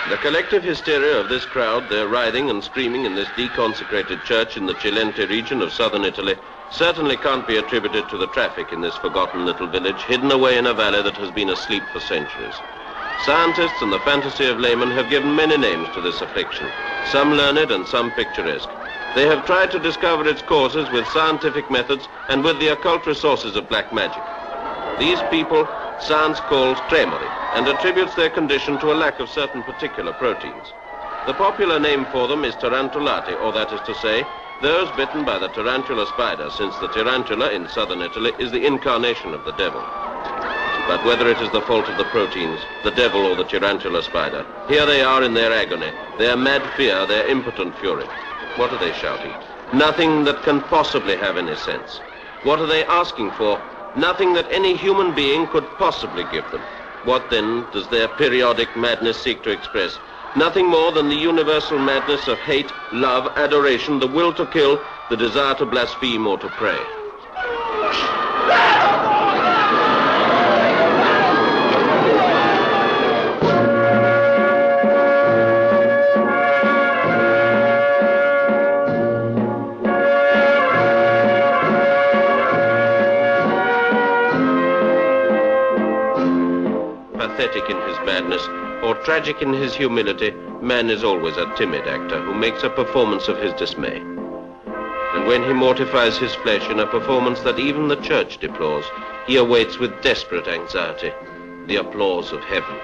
The collective hysteria of this crowd, their writhing and screaming in this deconsecrated church in the Cilento region of southern Italy, certainly can't be attributed to the traffic in this forgotten little village, hidden away in a valley that has been asleep for centuries. Scientists and the fantasy of laymen have given many names to this affliction, some learned and some picturesque. They have tried to discover its causes with scientific methods and with the occult resources of black magic. These people science calls tremori and attributes their condition to a lack of certain particular proteins. The popular name for them is tarantulati, or that is to say, those bitten by the tarantula spider, since the tarantula in southern Italy is the incarnation of the devil. But whether it is the fault of the proteins, the devil or the tarantula spider, here they are in their agony, their mad fear, their impotent fury. What are they shouting? Nothing that can possibly have any sense. What are they asking for? Nothing that any human being could possibly give them. What then does their periodic madness seek to express? Nothing more than the universal madness of hate, love, adoration, the will to kill, the desire to blaspheme or to pray. Pathetic in his madness, or tragic in his humility, man is always a timid actor who makes a performance of his dismay. And when he mortifies his flesh in a performance that even the church deplores, he awaits with desperate anxiety the applause of heaven.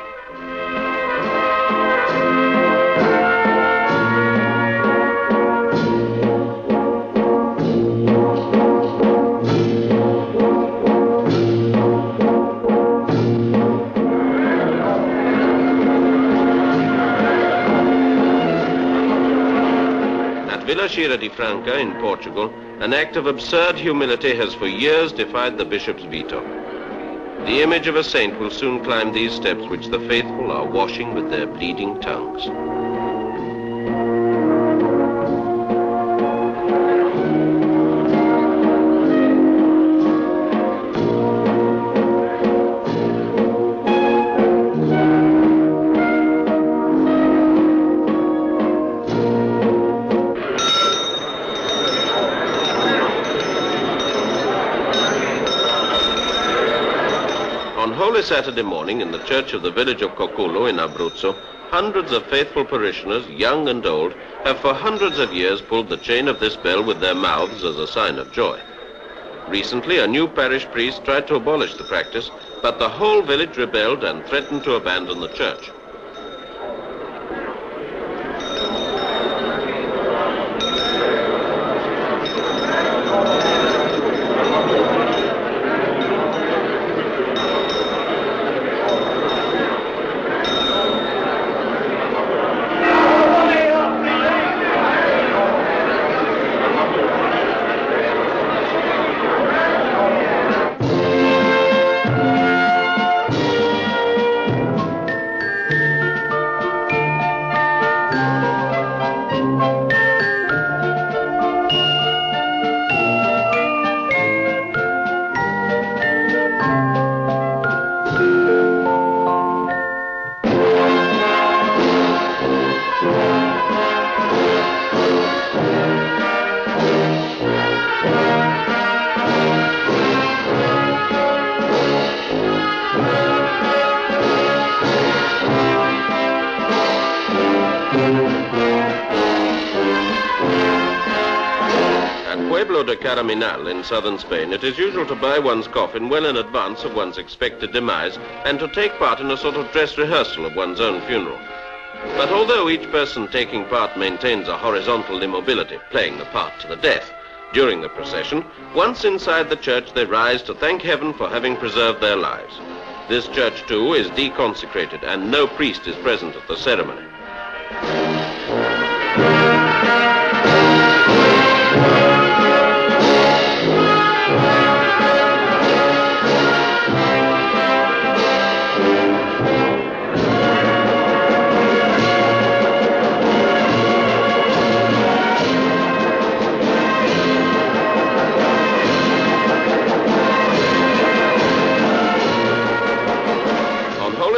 Vila Xira de Franca in Portugal, an act of absurd humility has for years defied the bishop's veto. The image of a saint will soon climb these steps which the faithful are washing with their bleeding tongues. Holy Saturday morning in the church of the village of Coculo in Abruzzo, hundreds of faithful parishioners, young and old, have for hundreds of years pulled the chain of this bell with their mouths as a sign of joy. Recently, a new parish priest tried to abolish the practice, but the whole village rebelled and threatened to abandon the church. Pueblo de Caraminal in southern Spain, it is usual to buy one's coffin well in advance of one's expected demise and to take part in a sort of dress rehearsal of one's own funeral. But although each person taking part maintains a horizontal immobility, playing the part to the death, during the procession, once inside the church they rise to thank heaven for having preserved their lives. This church, too, is deconsecrated and no priest is present at the ceremony.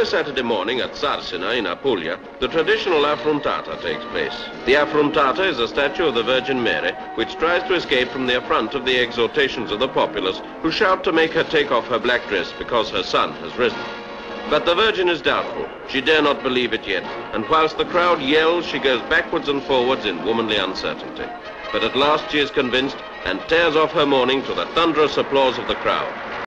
Saturday morning at Sarsina in Apulia, the traditional affrontata takes place. The affrontata is a statue of the Virgin Mary, which tries to escape from the affront of the exhortations of the populace, who shout to make her take off her black dress because her son has risen. But the Virgin is doubtful. She dare not believe it yet, and whilst the crowd yells, she goes backwards and forwards in womanly uncertainty. But at last she is convinced and tears off her mourning to the thunderous applause of the crowd.